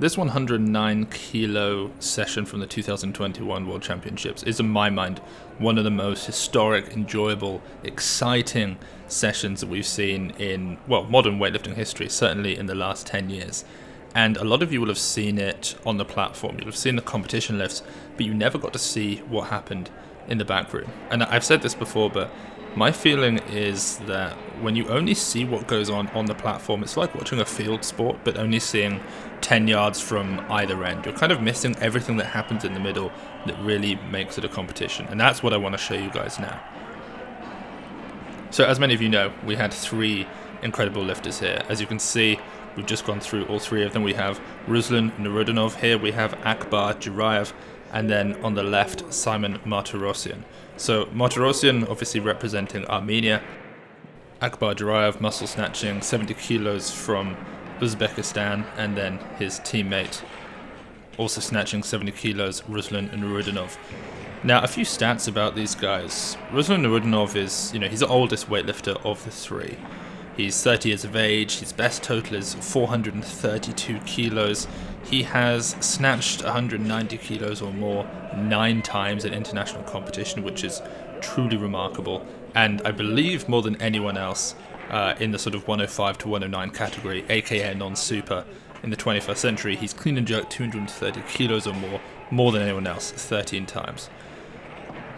This 109 kilo session from the 2021 World Championships is, in my mind, one of the most historic, enjoyable, exciting sessions that we've seen in, well, modern weightlifting history, certainly in the last 10 years. And a lot of you will have seen it on the platform. You'll have seen the competition lifts, but you never got to see what happened in the back room. And I've said this before, but my feeling is that when you only see what goes on the platform, it's like watching a field sport, but only seeing 10 yards from either end. You're kind of missing everything that happens in the middle that really makes it a competition. And that's what I want to show you guys now. So as many of you know, we had three incredible lifters here. As you can see, we've just gone through all three of them. We have Ruslan Nuruddinov here, we have Akbar Djuraev, and then on the left, Simon Martirosyan. So Martirosyan obviously representing Armenia. Akbar Djuraev muscle snatching 70 kilos from Uzbekistan, and then his teammate also snatching 70 kilos, Ruslan Nuruddinov. Now, a few stats about these guys. Ruslan Nuruddinov is, he's the oldest weightlifter of the three. He's 30 years of age, his best total is 432 kilos. He has snatched 190 kilos or more 9 times in international competition, which is truly remarkable. And I believe more than anyone else in the sort of 105 to 109 category, aka non-super, in the 21st century, he's clean and jerked 230 kilos or more than anyone else, 13 times.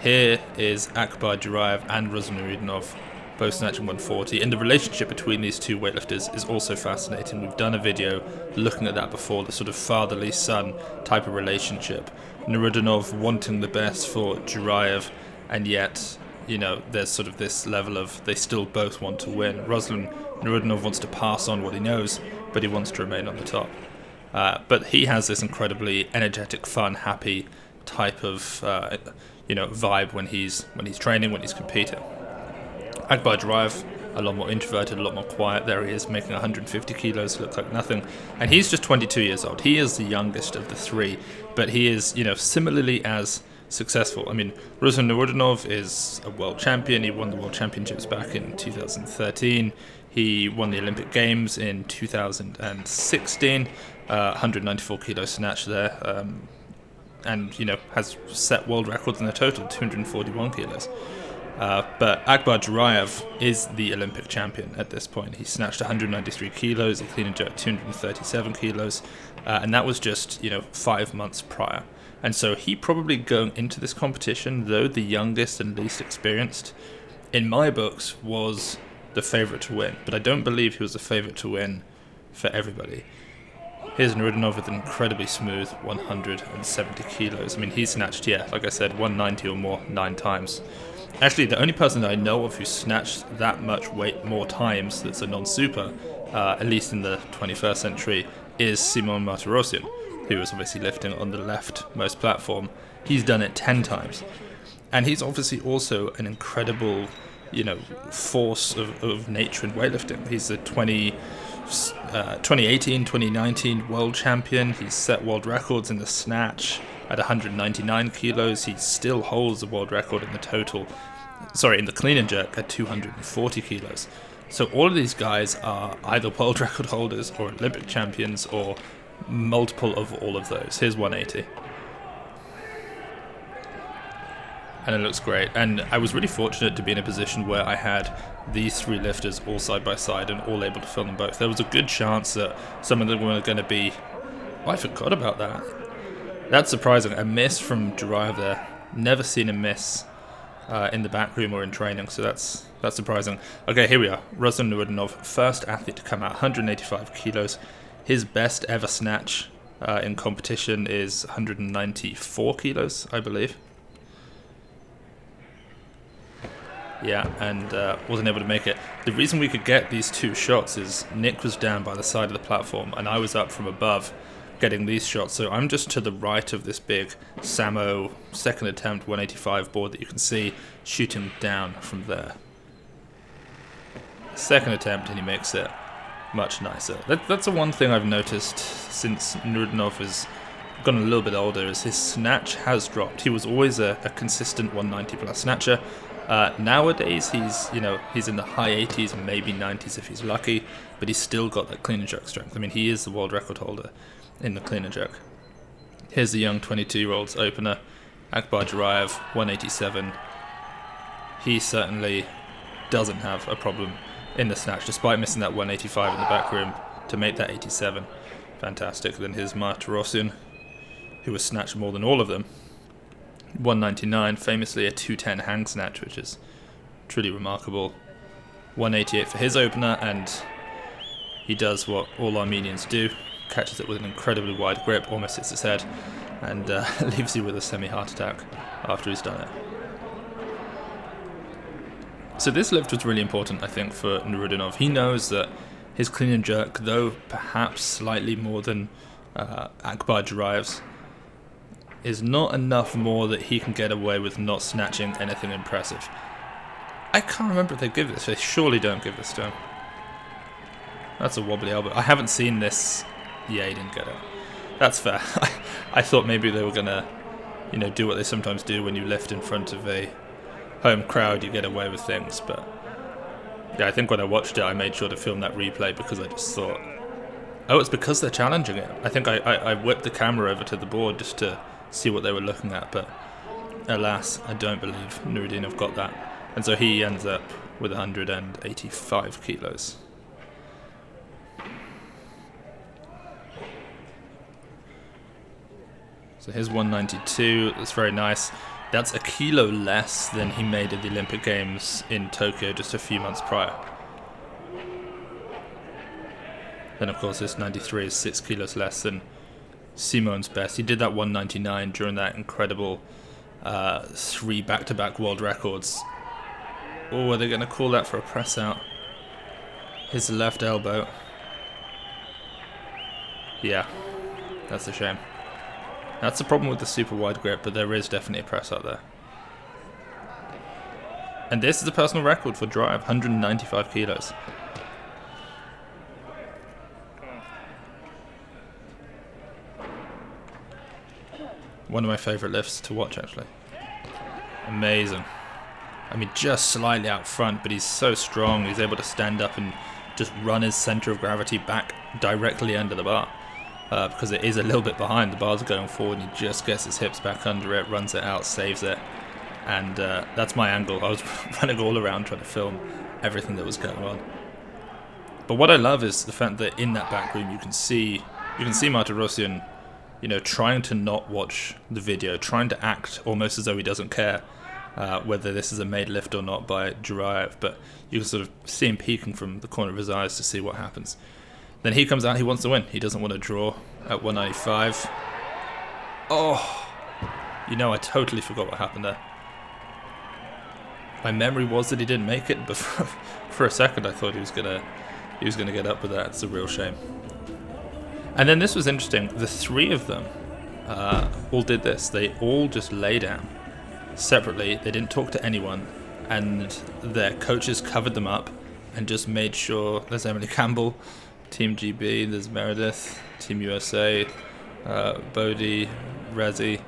Here is Akbar Djuraev and Ruslan Nuruddinov, both snatching 140, and the relationship between these two weightlifters is also fascinating. We've done a video looking at that before, the sort of fatherly son type of relationship. Nuruddinov wanting the best for Djuraev, and yet, there's sort of this level of they still both want to win. Ruslan Nuruddinov wants to pass on what he knows, but he wants to remain on the top. But he has this incredibly energetic, fun, happy type of vibe when he's training, when he's competing. Akbar Djuraev, a lot more introverted, a lot more quiet. There he is, making 150 kilos look like nothing. And he's just 22 years old. He is the youngest of the three, but he is, similarly as successful. I mean, Ruslan Nuruddinov is a world champion. He won the World Championships back in 2013. He won the Olympic Games in 2016, 194 kilo snatch there, and, has set world records in the total, 241 kilos. But Akbar Djuraev is the Olympic champion at this point. He snatched 193 kilos, he clean and jerked 237 kilos, and that was just, 5 months prior. And so he probably going into this competition, though the youngest and least experienced, in my books, was the favourite to win. But I don't believe he was the favourite to win for everybody. Here's Nuruddinov with an incredibly smooth 170 kilos. I mean, he snatched, like I said, 190 or more 9 times. Actually, the only person that I know of who snatched that much weight more times that's a non-super, at least in the 21st century, is Simon Martirosyan, who was obviously lifting on the leftmost platform. He's done it 10 times. And he's obviously also an incredible, force of nature in weightlifting. He's a 2018, 2019 world champion. He's set world records in the snatch at 199 kilos. He still holds the world record in the clean and jerk at 240 kilos. So all of these guys are either world record holders or Olympic champions or multiple of all of those. Here's 180. And it looks great. And I was really fortunate to be in a position where I had these three lifters all side by side and all able to film them both. There was a good chance that some of them were going to be... Oh, I forgot about that. That's surprising. A miss from Djuraev there. Never seen him miss in the back room or in training, so that's surprising. Okay, here we are. Ruslan Nuruddinov, first athlete to come out, 185 kilos. His best ever snatch in competition is 194 kilos, I believe. Yeah, and wasn't able to make it. The reason we could get these two shots is Nick was down by the side of the platform, and I was up from above getting these shots. So I'm just to the right of this big Samo second attempt 185 board that you can see shooting down from there. Second attempt, and he makes it much nicer. That's the one thing I've noticed since Nuruddinov has gotten a little bit older, is his snatch has dropped. He was always a consistent 190 plus snatcher. Nowadays he's in the high 80s, maybe 90s if he's lucky, but he's still got that clean and jerk strength. I mean, he is the world record holder. in the clean and jerk. Here's the young 22-year-old's opener, Akbar Djuraev, 187. He certainly doesn't have a problem in the snatch, despite missing that 185 in the back room to make that 87. Fantastic. Then here's Martirosyan, who has snatched more than all of them. 199, famously a 210 hang snatch, which is truly remarkable. 188 for his opener, and he does what all Armenians do, catches it with an incredibly wide grip, almost hits his head, and leaves you with a semi-heart attack after he's done it. So this lift was really important, I think, for Nurudinov. He knows that his clean and jerk, though perhaps slightly more than Akbar Djuraev's, is not enough more that he can get away with not snatching anything impressive. I can't remember if they give this. They surely don't give this to him. That's a wobbly elbow. I haven't seen this. Yeah, he didn't get it. That's fair. I thought maybe they were gonna, do what they sometimes do when you lift in front of a home crowd. You get away with things, but yeah, I think when I watched it, I made sure to film that replay because I just thought, oh, it's because they're challenging it. I think I whipped the camera over to the board just to see what they were looking at, but alas, I don't believe Nurudinov got that. And so he ends up with 185 kilos. So here's 192, that's very nice. That's a kilo less than he made at the Olympic Games in Tokyo just a few months prior. Then of course this 93 is 6 kilos less than Simon's best. He did that 199 during that incredible 3 back-to-back world records. Oh, are they going to call that for a press out? His left elbow. Yeah, that's a shame. That's the problem with the super wide grip, but there is definitely a press out there. And this is a personal record for Djuraev, 195 kilos. One of my favourite lifts to watch, actually. Amazing. I mean, just slightly out front, but he's so strong. He's able to stand up and just run his centre of gravity back directly under the bar. Because it is a little bit behind. The bar's going forward, and he just gets his hips back under it, runs it out, saves it. And that's my angle. I was running all around trying to film everything that was going on. But what I love is the fact that in that back room you can see Martirosyan, trying to not watch the video, trying to act almost as though he doesn't care whether this is a made lift or not by Djuraev, but you can sort of see him peeking from the corner of his eyes to see what happens. Then he comes out, he wants to win. He doesn't want to draw at 195. Oh, I totally forgot what happened there. My memory was that he didn't make it, but for a second I thought he was gonna get up with that. It's a real shame. And then this was interesting. The 3 of them all did this. They all just lay down separately. They didn't talk to anyone, and their coaches covered them up and just made sure. There's Emily Campbell, Team GB. There's Meredith, Team USA, Bodhi, Rezi.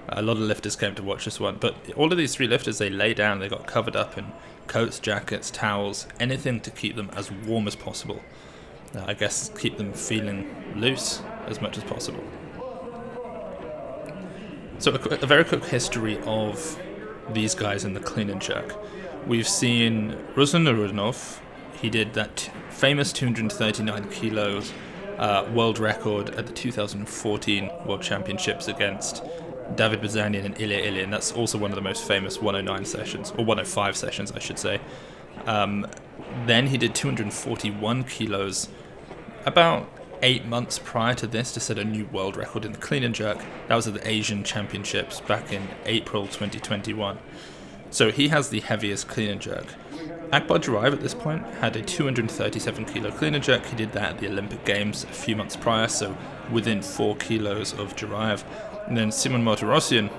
A lot of lifters came to watch this one, but all of these 3 lifters, they lay down. They got covered up in coats, jackets, towels, anything to keep them as warm as possible. I guess keep them feeling loose as much as possible. So a very quick history of these guys in the clean and jerk. We've seen Ruslan Nurudinov. He did that famous 239 kilos world record at the 2014 World Championships against David Bazanian and Ilya Ilyin. That's also one of the most famous 109 sessions, or 105 sessions, I should say. Then he did 241 kilos about 8 months prior to this to set a new world record in the clean and jerk. That was at the Asian Championships back in April 2021. So he has the heaviest clean and jerk. Akbar Djuraev at this point had a 237 kilo clean and jerk. He did that at the Olympic Games a few months prior, so within 4 kilos of Djuraev. And then Simon Martirosyan,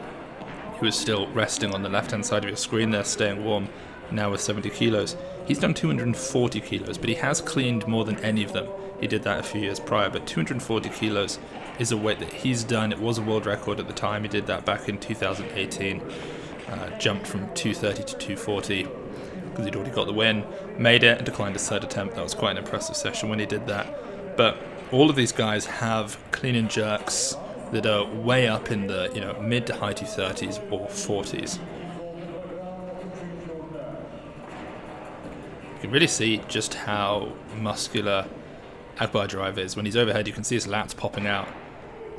who is still resting on the left-hand side of your screen there, staying warm, now with 70 kilos. He's done 240 kilos, but he has cleaned more than any of them. He did that a few years prior, but 240 kilos is a weight that he's done. It was a world record at the time. He did that back in 2018. Jumped from 230 to 240 because he'd already got the win. Made it and declined his third attempt. That was quite an impressive session when he did that. But all of these guys have clean and jerks that are way up in the mid to high 230s or 40s. You can really see just how muscular Akbar Djuraev is. When he's overhead, you can see his lats popping out.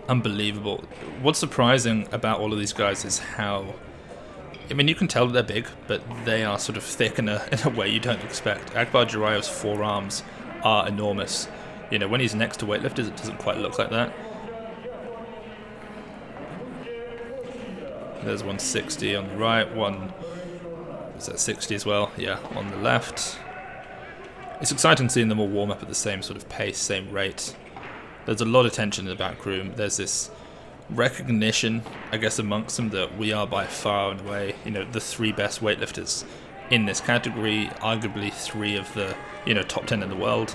Unbelievable. What's surprising about all of these guys is how, I mean, you can tell that they're big, but they are sort of thick in a way you don't expect. Akbar Djuraev's forearms are enormous. When he's next to weightlifters, it doesn't quite look like that. There's 160 on the right, is that 60 as well? Yeah, on the left. It's exciting seeing them all warm up at the same sort of pace, same rate. There's a lot of tension in the back room. There's this recognition, I guess, amongst them that we are by far and away, the 3 best weightlifters in this category, arguably 3 of the, top 10 in the world.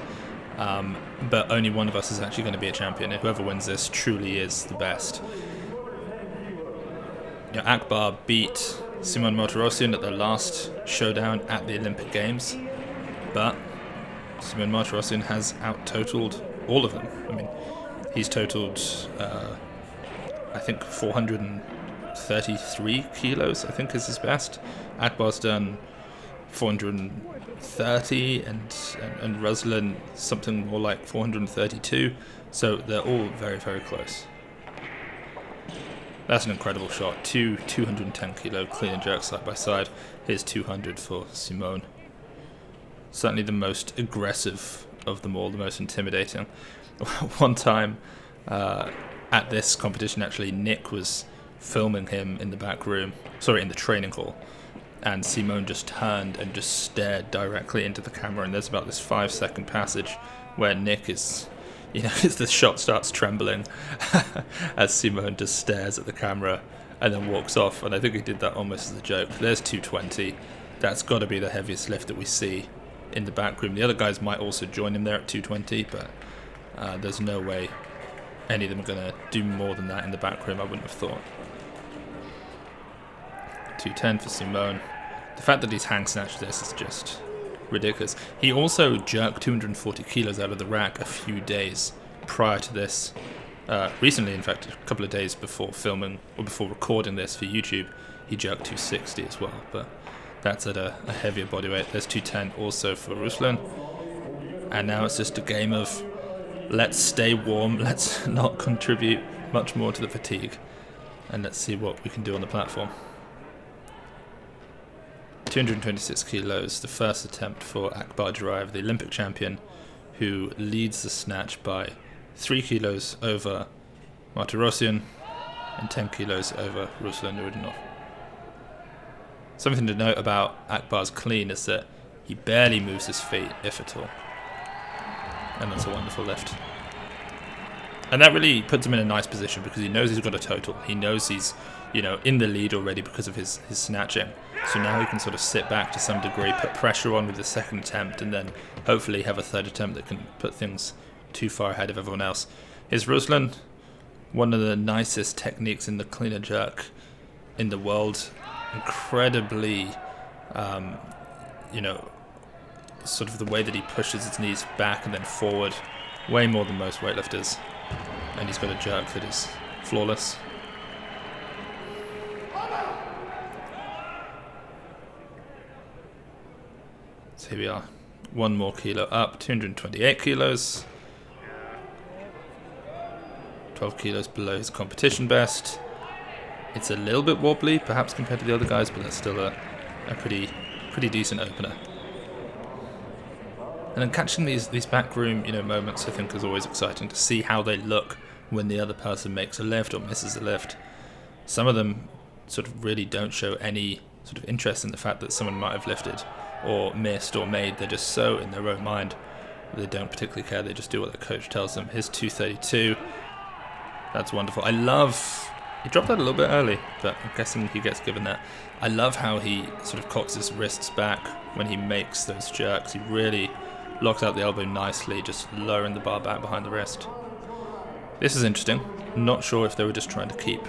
But only one of us is actually going to be a champion, and whoever wins this truly is the best. Akbar beat Simon Martirosyan at the last showdown at the Olympic Games, but Simon Martirosyan has out-totaled all of them. I mean, he's totaled, I think, 433 kilos, I think, is his best. Akbar's done 430, and Ruslan something more like 432, so they're all very, very close. That's an incredible shot. 210 kilo clean and jerk side by side. Here's 200 for Simone. Certainly the most aggressive of them all, the most intimidating. One time at this competition, actually, Nick was filming him in the back room, in the training hall, and Simone just turned and just stared directly into the camera, and there's about this 5-second passage where Nick is, as the shot starts trembling as Simone just stares at the camera and then walks off, and I think he did that almost as a joke. There's 220. That's got to be the heaviest lift that we see in the back room. The other guys might also join him there at 220, but there's no way any of them are going to do more than that in the back room, I wouldn't have thought. 210 for Simone. The fact that he's hang snatched this is just ridiculous. He also jerked 240 kilos out of the rack a few days prior to this. Recently, in fact, a couple of days before filming or before recording this for YouTube, he jerked 260 as well, but that's at a heavier body weight. There's 210 also for Ruslan. And now it's just a game of let's stay warm, let's not contribute much more to the fatigue, and let's see what we can do on the platform. 226 kilos, the first attempt for Akbar Djuraev, the Olympic champion, who leads the snatch by 3 kilos over Martirosyan and 10 kilos over Ruslan Nuridinov. Something to note about Akbar's clean is that he barely moves his feet, if at all. And that's a wonderful lift. And that really puts him in a nice position because he knows he's got a total. He knows he's, in the lead already because of his snatching. So now he can sort of sit back to some degree, put pressure on with the second attempt, and then hopefully have a third attempt that can put things too far ahead of everyone else. Here's Ruslan, one of the nicest techniques in the clean and jerk in the world. Incredibly, sort of the way that he pushes his knees back and then forward, way more than most weightlifters. And he's got a jerk that is flawless. So here we are, 1 more kilo up, 228 kilos. 12 kilos below his competition best. It's a little bit wobbly, perhaps compared to the other guys, but that's still a pretty decent opener. And then catching these backroom moments, I think, is always exciting to see how they look when the other person makes a lift or misses a lift. Some of them sort of really don't show any sort of interest in the fact that someone might have lifted or missed or made. They're just so in their own mind they don't particularly care. They just do what their coach tells them. Here's 232. That's wonderful. He dropped that a little bit early, but I'm guessing he gets given that. I love how he sort of cocks his wrists back when he makes those jerks. He really locks out the elbow nicely, just lowering the bar back behind the wrist. This is interesting. Not sure if they were just trying to keep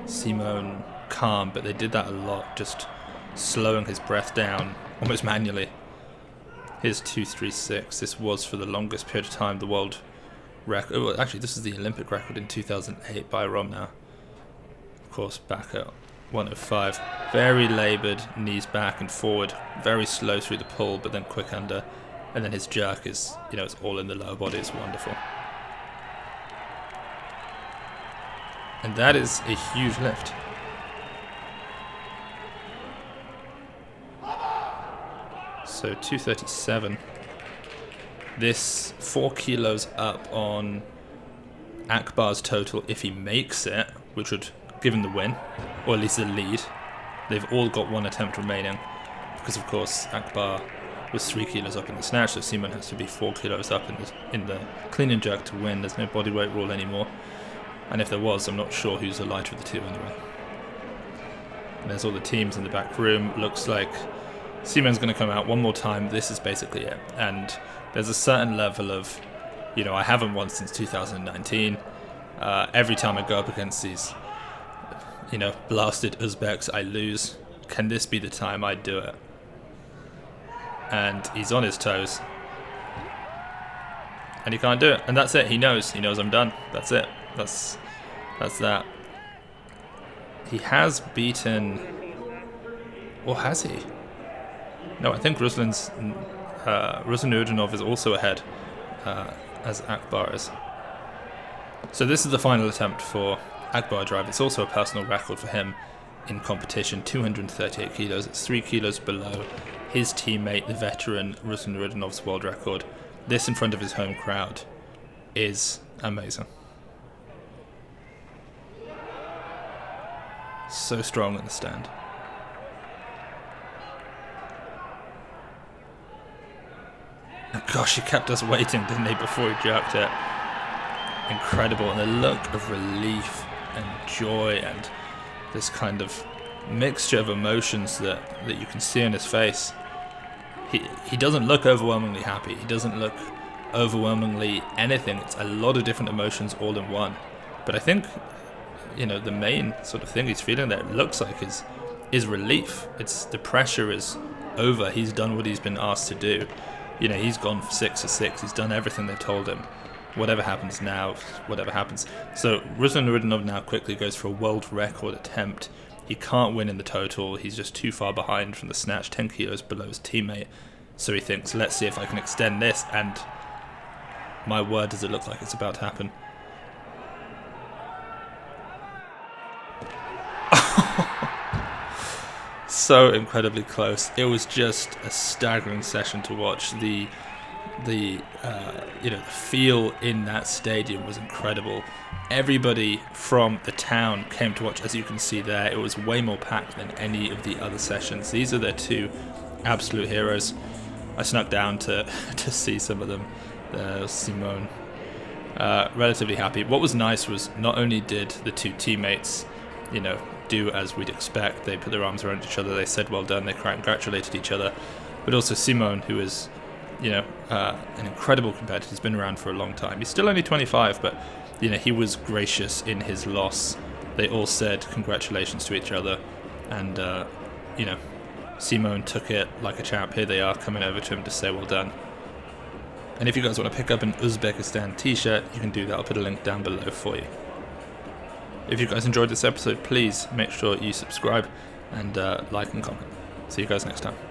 Simone calm, but they did that a lot, just slowing his breath down almost manually. Here's 236. This was for the longest period of time the world record. Well, actually, this is the Olympic record in 2008 by Rom now. Of course, back at 105. Very laboured, knees back and forward. Very slow through the pull, but then quick under. And then his jerk is, it's all in the lower body. It's wonderful. And that is a huge lift. So 237. This 4 kilos up on Akbar's total if he makes it, which would give him the win, or at least the lead. They've all got 1 attempt remaining, because of course Akbar was 3 kilos up in the snatch, so Simon has to be 4 kilos up in the clean and jerk to win. There's no bodyweight rule anymore, and if there was, I'm not sure who's the lighter of the two anyway. And there's all the teams in the back room. Looks like Simon's going to come out one more time. This is basically it, and there's a certain level of, I haven't won since 2019. Every time I go up against these, blasted Uzbeks, I lose. Can this be the time I do it? And he's on his toes. And he can't do it. And that's it. He knows. He knows I'm done. That's it. That's that. He has beaten... Or has he? No, I think Ruslan Nurdanov is also ahead, as Akbar is. So this is the final attempt for Akbar Djuraev. It's also a personal record for him in competition, 238 kilos. It's 3 kilos below his teammate, the veteran Ruslan Nurdanov's world record. This in front of his home crowd is amazing. So strong in the stand. Gosh, he kept us waiting, didn't he, before he jerked it. Incredible. And the look of relief and joy and this kind of mixture of emotions that you can see on his face. He doesn't look overwhelmingly happy. He doesn't look overwhelmingly anything. It's a lot of different emotions all in one. But I think, the main sort of thing he's feeling there, it looks like, is relief. It's the pressure is over. He's done what he's been asked to do. He's gone 6 for 6. He's done everything they've told him. Whatever happens now, whatever happens. So Ruslan Nurdanov now quickly goes for a world record attempt. He can't win in the total. He's just too far behind from the snatch, 10 kilos below his teammate. So he thinks, let's see if I can extend this. And my word, does it look like it's about to happen. So incredibly close. It was just a staggering session to watch. The feel in that stadium was incredible. Everybody from the town came to watch, as you can see there. It was way more packed than any of the other sessions. These are their two absolute heroes. I snuck down to see some of them. Simone, relatively happy. What was nice was not only did the two teammates, do as we'd expect. They put their arms around each other. They said well done. They congratulated each other. But also Simone, who is, an incredible competitor. He's been around for a long time. He's still only 25, but he was gracious in his loss. They all said congratulations to each other, and Simone took it like a champ. Here they are coming over to him to say well done. And if you guys want to pick up an Uzbekistan t-shirt, you can do that. I'll put a link down below for you. If you guys enjoyed this episode, please make sure you subscribe and like and comment. See you guys next time.